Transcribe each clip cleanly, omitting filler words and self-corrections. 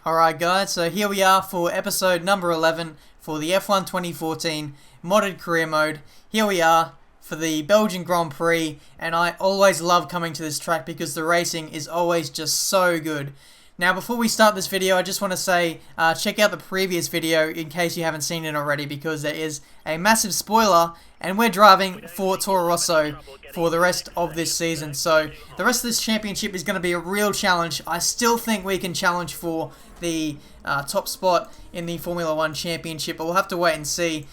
Alright guys, so here we are for episode number 11 for the F1 2014 modded career mode. Here we are for the Belgian Grand Prix, and I always love coming to this track because the racing is always just so good. Now before we start this video, I just want to say check out the previous video in case you haven't seen it already, because there is a massive spoiler and we're driving for Toro Rosso for the rest of this season. So the rest of this championship is going to be a real challenge. I still think we can challenge for the top spot in the Formula 1 championship, but we'll have to wait and see.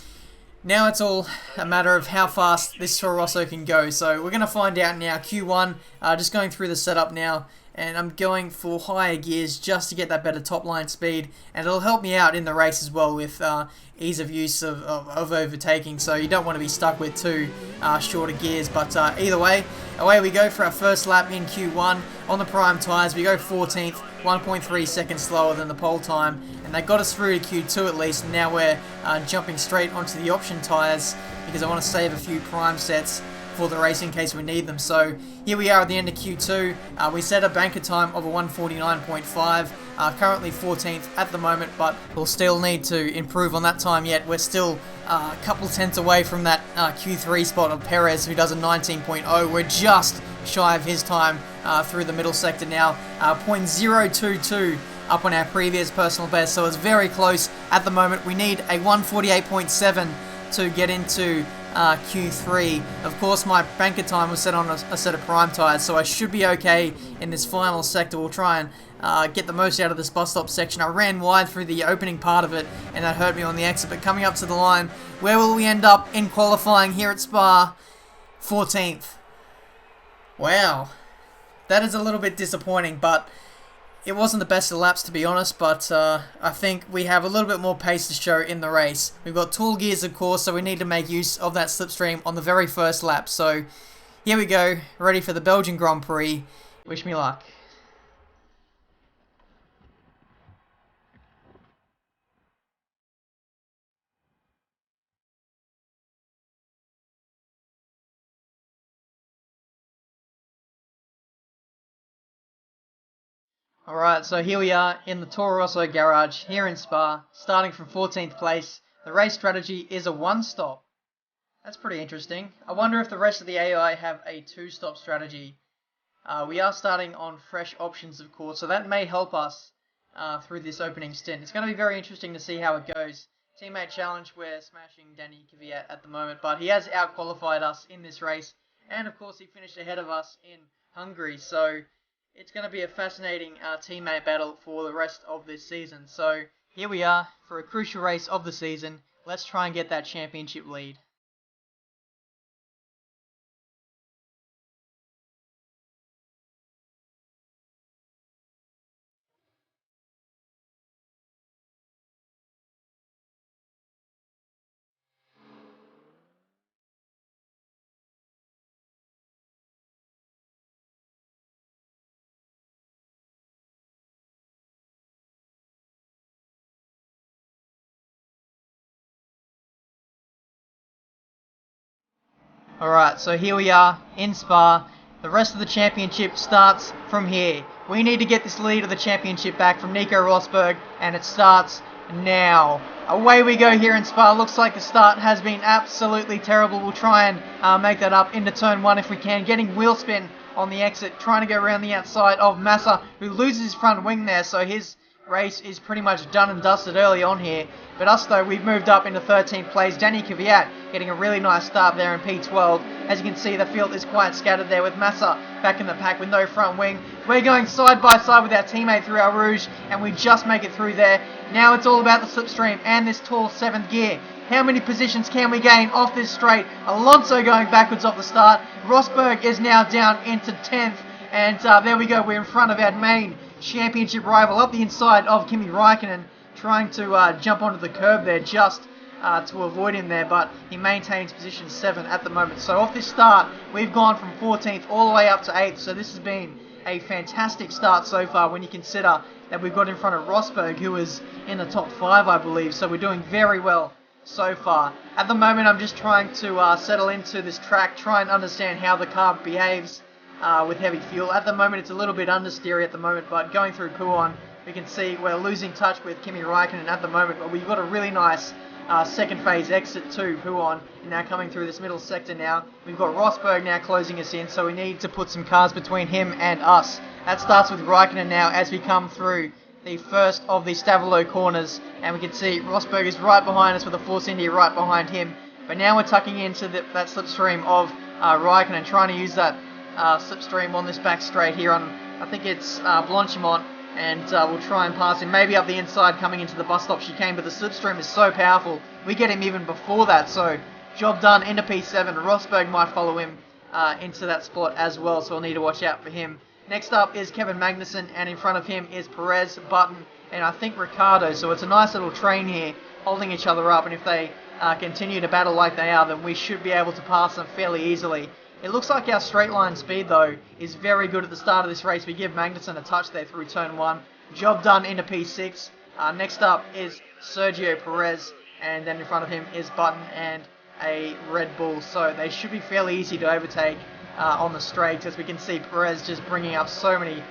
Now it's all a matter of how fast this Toro Rosso can go. So we're going to find out now. Q1, just going through the setup now. And I'm going for higher gears just to get that better top line speed, and it'll help me out in the race as well with ease of use of overtaking, so you don't want to be stuck with two shorter gears. But either way, away we go for our first lap in Q1 on the prime tyres. We go 14th, 1.3 seconds slower than the pole time, and that got us through to Q2 at least. And now we're jumping straight onto the option tyres because I want to save a few prime sets for the race in case we need them. So here we are at the end of Q2. We set a banker time of a 1:49.5, currently 14th at the moment, but we'll still need to improve on that time yet. We're still a couple tenths away from that Q3 spot of Perez, who does a 19.0. We're just shy of his time through the middle sector now, 0.022 up on our previous personal best, so it's very close at the moment. We need a 1:48.7 to get into Q3. Of course, my banker time was set on a set of prime tyres, so I should be okay in this final sector. We'll try and get the most out of this bus stop section. I ran wide through the opening part of it, and that hurt me on the exit, but coming up to the line, where will we end up in qualifying here at Spa? 14th. Wow. That is a little bit disappointing, but it wasn't the best of laps, to be honest, but I think we have a little bit more pace to show in the race. We've got tall gears, of course, so we need to make use of that slipstream on the very first lap. So here we go, ready for the Belgian Grand Prix. Wish me luck. Alright, so here we are in the Toro Rosso garage here in Spa, starting from 14th place. The race strategy is a one-stop. That's pretty interesting. I wonder if the rest of the AI have a two-stop strategy. We are starting on fresh options, of course, so that may help us through this opening stint. It's going to be very interesting to see how it goes. Teammate challenge, we're smashing Danny Kvyat at the moment, but he has out-qualified us in this race, and of course he finished ahead of us in Hungary, so it's going to be a fascinating teammate battle for the rest of this season. So here we are for a crucial race of the season. Let's try and get that championship lead. Alright, so here we are in Spa. The rest of the championship starts from here. We need to get this lead of the championship back from Nico Rosberg, and it starts now. Away we go here in Spa. Looks like the start has been absolutely terrible. We'll try and make that up into turn one if we can. Getting wheel spin on the exit, trying to go around the outside of Massa, who loses his front wing there, so his race is pretty much done and dusted early on here. But us though, we've moved up into 13th place. Danny Kvyat getting a really nice start there in P12. As you can see, the field is quite scattered there with Massa back in the pack with no front wing. We're going side by side with our teammate through our Rouge, and we just make it through there. Now it's all about the slipstream and this tall 7th gear. How many positions can we gain off this straight? Alonso going backwards off the start. Rosberg is now down into 10th. And there we go, we're in front of our main championship rival up the inside of Kimi Räikkönen, trying to jump onto the curb there just to avoid him there, but he maintains position 7 at the moment. So off this start, we've gone from 14th all the way up to 8th, so this has been a fantastic start so far when you consider that we've got in front of Rosberg, who is in the top 5, I believe, so we're doing very well so far. At the moment, I'm just trying to settle into this track, try and understand how the car behaves with heavy fuel. At the moment, it's a little bit understeery at the moment, but going through Puon, We can see we're losing touch with Kimi Räikkönen at the moment, but we've got a really nice second phase exit to Huon, now coming through this middle sector now. We've got Rosberg now closing us in, so we need to put some cars between him and us. That starts with Räikkönen now as we come through the first of the Stavolo corners, and we can see Rosberg is right behind us with a Force India right behind him. But now we're tucking into that slipstream of Räikkönen, trying to use that slipstream on this back straight here on, I think it's Blanchimont, and we'll try and pass him maybe up the inside coming into the bus stop chicane, but the slipstream is so powerful, we get him even before that, so job done into P7. Rosberg might follow him into that spot as well, so we'll need to watch out for him. Next up is Kevin Magnussen, and in front of him is Perez, Button, and I think Ricciardo, so it's a nice little train here holding each other up, and if they continue to battle like they are, then we should be able to pass them fairly easily. It looks like our straight line speed, though, is very good at the start of this race. We give Magnussen a touch there through turn 1. Job done into P6. Next up is Sergio Perez, and then in front of him is Button and a Red Bull. So they should be fairly easy to overtake on the straights, as we can see Perez just bringing up so many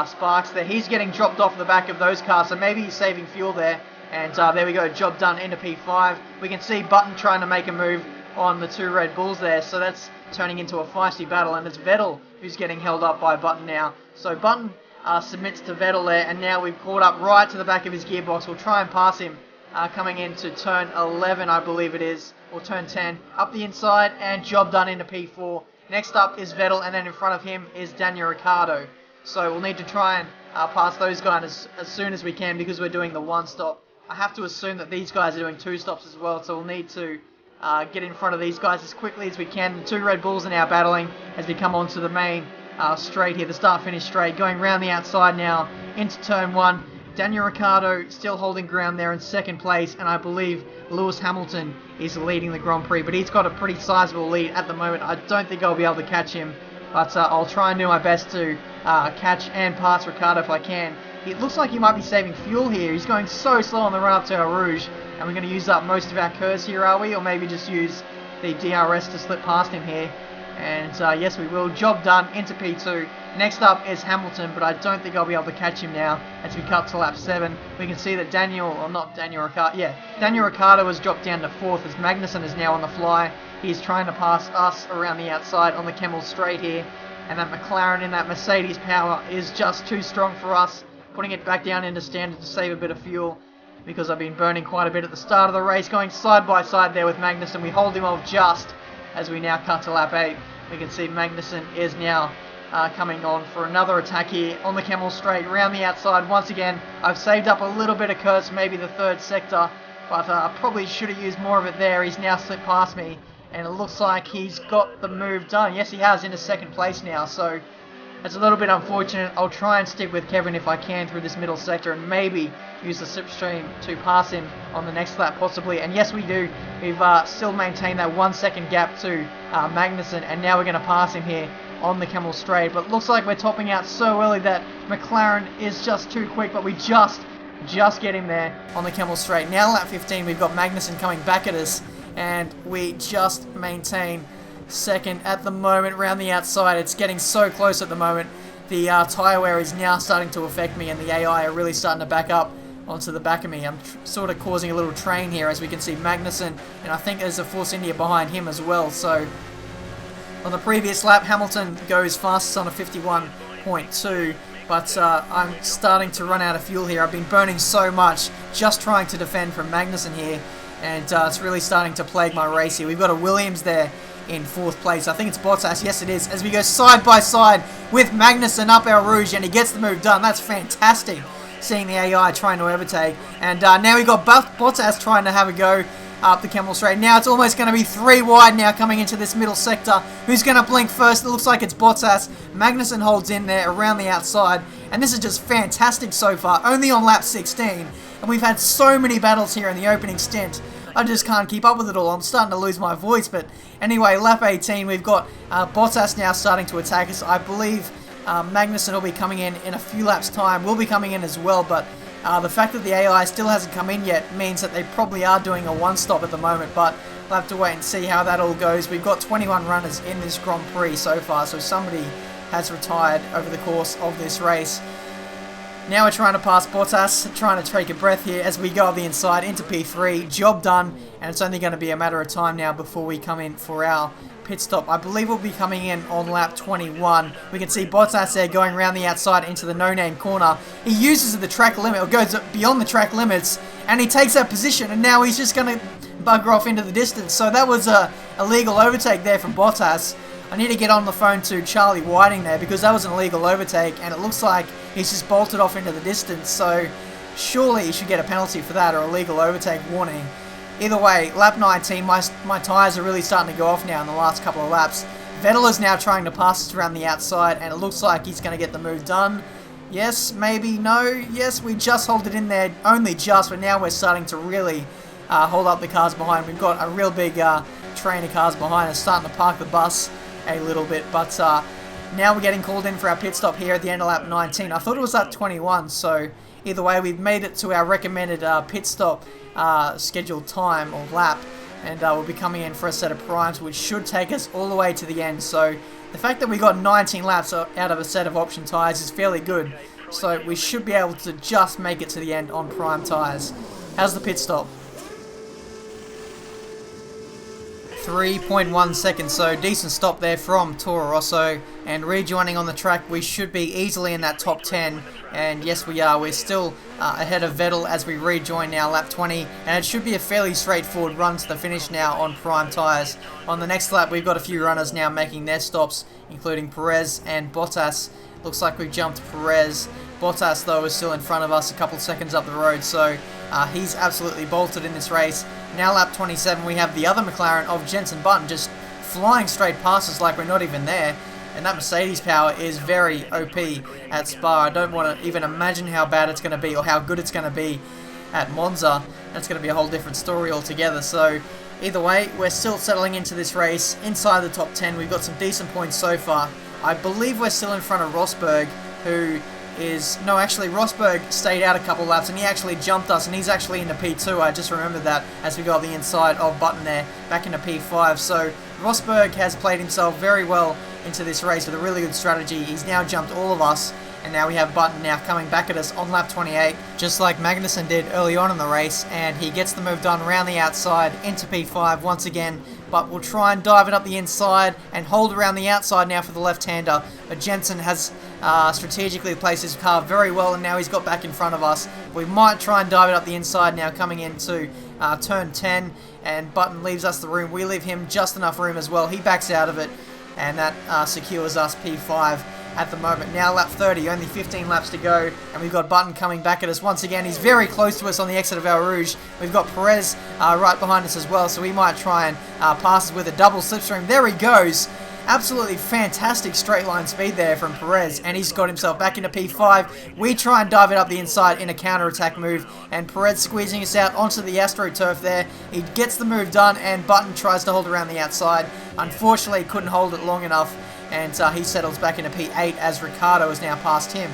sparks there. He's getting dropped off the back of those cars, so maybe he's saving fuel there. And there we go, job done into P5. We can see Button trying to make a move on the 2 Red Bulls there, so that's turning into a feisty battle, and it's Vettel who's getting held up by Button now. So Button submits to Vettel there, and now we've caught up right to the back of his gearbox. We'll try and pass him coming into turn 11, I believe it is, or turn 10, up the inside, and job done into P4. Next up is Vettel, and then in front of him is Daniel Ricciardo. So we'll need to try and pass those guys as soon as we can, because we're doing the 1 stop. I have to assume that these guys are doing 2 stops as well, so we'll need to get in front of these guys as quickly as we can. The 2 Red Bulls are now battling as we come onto the main straight here, the start-finish straight, going round the outside now into turn 1. Daniel Ricciardo still holding ground there in second place, and I believe Lewis Hamilton is leading the Grand Prix, but he's got a pretty sizable lead at the moment. I don't think I'll be able to catch him, but I'll try and do my best to catch and pass Ricciardo if I can. It looks like he might be saving fuel here. He's going so slow on the run up to Eau Rouge, and we're going to use up most of our curves here, are we? Or maybe just use the DRS to slip past him here. And yes, we will. Job done into P2. Next up is Hamilton, but I don't think I'll be able to catch him now as we cut to lap 7. We can see that Daniel Ricciardo has dropped down to 4th as Magnussen is now on the fly. He's trying to pass us around the outside on the Kemmel straight here. And that McLaren in that Mercedes power is just too strong for us. Putting it back down into standard to save a bit of fuel, because I've been burning quite a bit at the start of the race, going side by side there with Magnussen. We hold him off just as we now cut to lap 8. We can see Magnussen is now coming on for another attack here on the Kemmel straight, round the outside. Once again, I've saved up a little bit of curves, maybe the 3rd sector, but I probably should have used more of it there. He's now slipped past me, and it looks like he's got the move done. Yes, he has, into 2nd place now, so it's a little bit unfortunate. I'll try and stick with Kevin if I can through this middle sector, and maybe use the slipstream to pass him on the next lap possibly. And yes, we do. We've still maintained that 1 second gap to Magnussen, and now we're going to pass him here on the Kemmel straight. But it looks like we're topping out so early that McLaren is just too quick, but we just get him there on the Kemmel straight. Now lap 15, we've got Magnussen coming back at us, and we just maintain 2nd at the moment round the outside. It's getting so close at the moment. The tyre wear is now starting to affect me, and the AI are really starting to back up onto the back of me. I'm sort of causing a little train here, as we can see Magnussen, and I think there's a Force India behind him as well. So on the previous lap, Hamilton goes fastest on a 51.2, but I'm starting to run out of fuel here. I've been burning so much just trying to defend from Magnussen here, and it's really starting to plague my race here. We've got a Williams there in 4th place. I think it's Bottas. Yes, it is. As we go side by side with Magnussen up Eau Rouge, and he gets the move done. That's fantastic, seeing the AI trying to overtake. And now we've got Bottas trying to have a go up the Kemmel straight. Now it's almost going to be 3 wide now coming into this middle sector. Who's going to blink first? It looks like it's Bottas. Magnussen holds in there around the outside. And this is just fantastic so far. Only on lap 16. And we've had so many battles here in the opening stint. I just can't keep up with it all. I'm starting to lose my voice. But anyway, lap 18, we've got Bottas now starting to attack us. I believe Magnussen will be coming in a few laps' time. We'll be coming in as well. But the fact that the AI still hasn't come in yet means that they probably are doing a 1 stop at the moment. But we'll have to wait and see how that all goes. We've got 21 runners in this Grand Prix so far. So somebody has retired over the course of this race. Now we're trying to pass Bottas, trying to take a breath here as we go up the inside into P3. Job done, and it's only going to be a matter of time now before we come in for our pit stop. I believe we'll be coming in on lap 21. We can see Bottas there going around the outside into the no-name corner. He uses the track limit, or goes beyond the track limits, and he takes that position, and now he's just going to bugger off into the distance. So that was a illegal overtake there from Bottas. I need to get on the phone to Charlie Whiting there because that was an illegal overtake, and it looks like he's just bolted off into the distance. So surely he should get a penalty for that, or a legal overtake warning. Either way, lap 19, my tyres are really starting to go off now in the last couple of laps. Vettel is now trying to pass us around the outside, and it looks like he's going to get the move done. Yes, maybe, no, yes, we just hold it in there, only just, but now we're starting to really hold up the cars behind. We've got a real big train of cars behind us, starting to park the bus a little bit, but now we're getting called in for our pit stop here at the end of lap 19. I thought it was lap 21, so either way, we've made it to our recommended pit stop scheduled time or lap, and we'll be coming in for a set of primes, which should take us all the way to the end. So the fact that we got 19 laps out of a set of option tyres is fairly good, so we should be able to just make it to the end on prime tyres. How's the pit stop? 3.1 seconds, so decent stop there from Toro Rosso, and rejoining on the track, we should be easily in that top 10, and yes we are. We're still ahead of Vettel as we rejoin now lap 20, and it should be a fairly straightforward run to the finish now on prime tyres. On the next lap we've got a few runners now making their stops, including Perez and Bottas. Looks like we've jumped Perez. Bottas though is still in front of us a couple seconds up the road, so he's absolutely bolted in this race. Now lap 27 we have the other McLaren of Jenson Button just flying straight past us like we're not even there, and that Mercedes power is very OP at Spa. I don't want to even imagine how bad it's going to be or how good it's going to be at Monza. That's going to be a whole different story altogether. So either way, we're still settling into this race inside the top 10. We've got some decent points so far. I believe we're still in front of Rosberg, who is... No, actually, Rosberg stayed out a couple laps, and he actually jumped us, and he's actually into P2. I just remembered that as we got the inside of Button there, back into P5. So Rosberg has played himself very well into this race with a really good strategy. He's now jumped all of us, and now we have Button now coming back at us on lap 28, just like Magnussen did early on in the race, and he gets the move done around the outside into P5 once again. But we'll try and dive it up the inside and hold around the outside now for the left-hander. But Jensen has strategically placed his car very well, and now he's got back in front of us. We might try and dive it up the inside now coming into turn 10, and Button leaves us the room. We leave him just enough room as well. He backs out of it, and that secures us P5 at the moment. Now lap 30, only 15 laps to go, and we've got Button coming back at us once again. He's very close to us on the exit of Eau Rouge. We've got Perez right behind us as well, so we might try and pass us with a double slipstream. There he goes. Absolutely fantastic straight line speed there from Perez, and he's got himself back into P5. We try and dive it up the inside in a counter-attack move, and Perez squeezing us out onto the AstroTurf there. He gets the move done, and Button tries to hold around the outside. Unfortunately, couldn't hold it long enough, and he settles back into P8 as Ricciardo is now past him.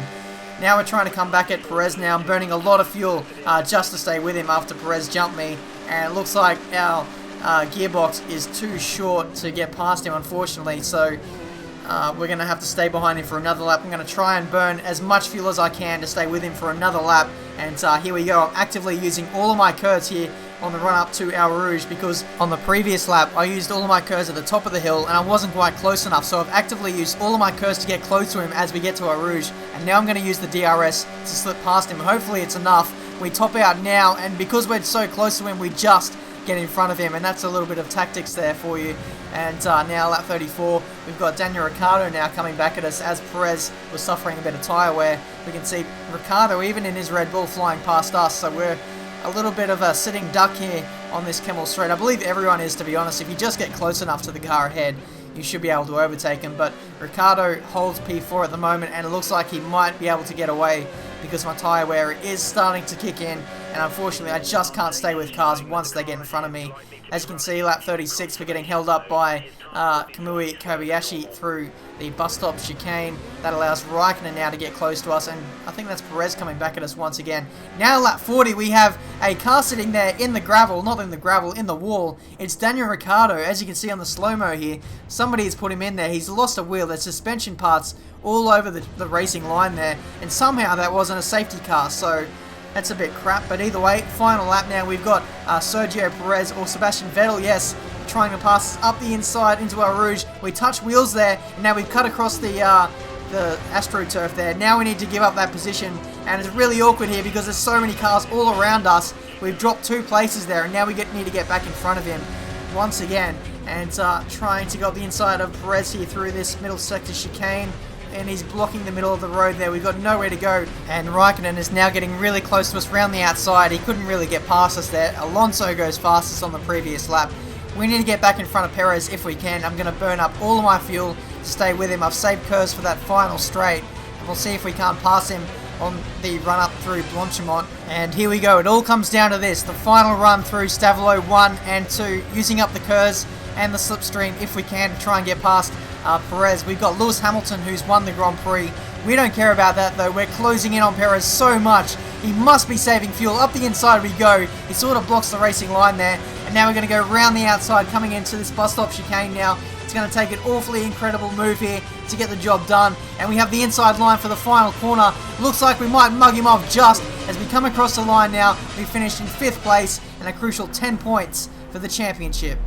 Now we're trying to come back at Perez now. I'm burning a lot of fuel just to stay with him after Perez jumped me, and it looks like our gearbox is too short to get past him, unfortunately, so we're going to have to stay behind him for another lap. I'm going to try and burn as much fuel as I can to stay with him for another lap, and here we go. I'm actively using all of my curves here on the run up to Eau Rouge, because on the previous lap I used all of my curves at the top of the hill and I wasn't quite close enough, so I've actively used all of my curves to get close to him as we get to Eau Rouge, and now I'm going to use the DRS to slip past him. Hopefully it's enough. We top out now, and because we're so close to him, we just get in front of him, and that's a little bit of tactics there for you. And now lap 34, we've got Daniel Ricciardo now coming back at us as Perez was suffering a bit of tyre wear. We can see Ricciardo, even in his Red Bull, flying past us, so we're a little bit of a sitting duck here on this Kemmel Straight. I believe everyone is, to be honest. If you just get close enough to the car ahead, you should be able to overtake him. But Ricciardo holds P4 at the moment, and it looks like he might be able to get away because my tyre wear is starting to kick in, and unfortunately I just can't stay with cars once they get in front of me. As you can see, lap 36, we're getting held up by Kamui Kobayashi through the bus stop chicane. That allows Raikkonen now to get close to us, and I think that's Perez coming back at us once again. Now lap 40, we have a car sitting there in the gravel, not in the gravel, in the wall. It's Daniel Ricciardo. As you can see on the slow-mo here, somebody has put him in there. He's lost a wheel. There's suspension parts all over the racing line there, and somehow that wasn't a safety car, so that's a bit crap. But either way, final lap now. We've got Sergio Perez or Sebastian Vettel, yes, trying to pass us up the inside into our Rouge. We touch wheels there, and now we've cut across the AstroTurf there. Now we need to give up that position, and it's really awkward here because there's so many cars all around us. We've dropped 2 places there, and now we need to get back in front of him once again, and trying to go up the inside of Perez here through this middle sector chicane. And he's blocking the middle of the road there. We've got nowhere to go. And Raikkonen is now getting really close to us around the outside. He couldn't really get past us there. Alonso goes fastest on the previous lap. We need to get back in front of Perez if we can. I'm going to burn up all of my fuel to stay with him. I've saved curves for that final straight. And we'll see if we can't pass him on the run up through Blanchimont. And here we go. It all comes down to this. The final run through Stavelot 1 and 2. Using up the curves and the slipstream if we can to try and get past Perez. We've got Lewis Hamilton, who's won the Grand Prix. We don't care about that though. We're closing in on Perez so much. He must be saving fuel. Up the inside we go. He sort of blocks the racing line there. And now we're going to go around the outside, coming into this bus stop chicane now. It's going to take an awfully incredible move here to get the job done. And we have the inside line for the final corner. Looks like we might mug him off just as we come across the line now. We finished in 5th place and a crucial 10 points for the championship.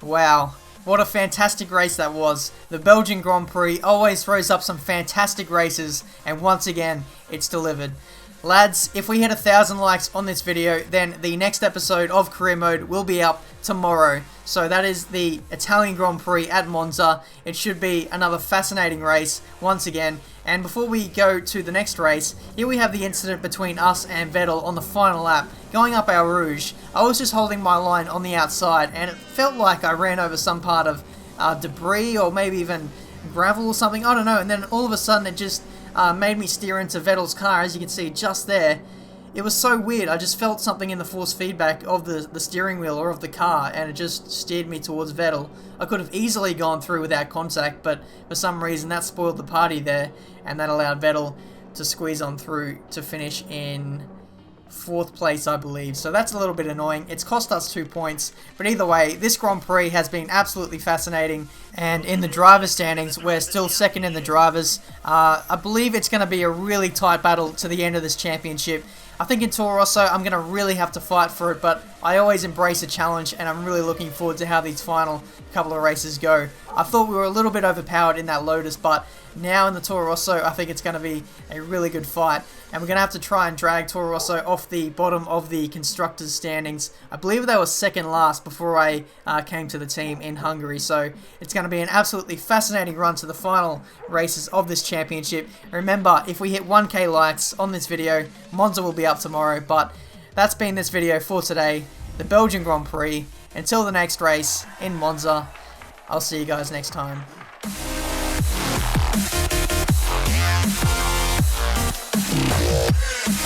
Wow, what a fantastic race that was. The Belgian Grand Prix always throws up some fantastic races, and once again, it's delivered. Lads, if we hit 1,000 likes on this video, then the next episode of Career Mode will be up tomorrow. So that is the Italian Grand Prix at Monza. It should be another fascinating race once again. And before we go to the next race, here we have the incident between us and Vettel on the final lap, going up our Rouge. I was just holding my line on the outside, and it felt like I ran over some part of debris or maybe even gravel or something, I don't know. And then all of a sudden it just made me steer into Vettel's car, as you can see just there. It was so weird. I just felt something in the force feedback of the steering wheel or of the car, and it just steered me towards Vettel. I could have easily gone through without contact, but for some reason that spoiled the party there, and that allowed Vettel to squeeze on through to finish in 4th place, I believe. So that's a little bit annoying. It's cost us 2 points, but either way, this Grand Prix has been absolutely fascinating. And in the driver's standings, we're still 2nd in the drivers. I believe it's going to be a really tight battle to the end of this championship. I think in Toro Rosso, I'm going to really have to fight for it, but I always embrace a challenge, and I'm really looking forward to how these final couple of races go. I thought we were a little bit overpowered in that Lotus, but now in the Toro Rosso, I think it's going to be a really good fight. And we're going to have to try and drag Toro Rosso off the bottom of the constructors' standings. I believe they were 2nd last before I came to the team in Hungary. So it's going to be an absolutely fascinating run to the final races of this championship. Remember, if we hit 1k likes on this video, Monza will be up tomorrow. But that's been this video for today, the Belgian Grand Prix. Until the next race in Monza, I'll see you guys next time. Yeah.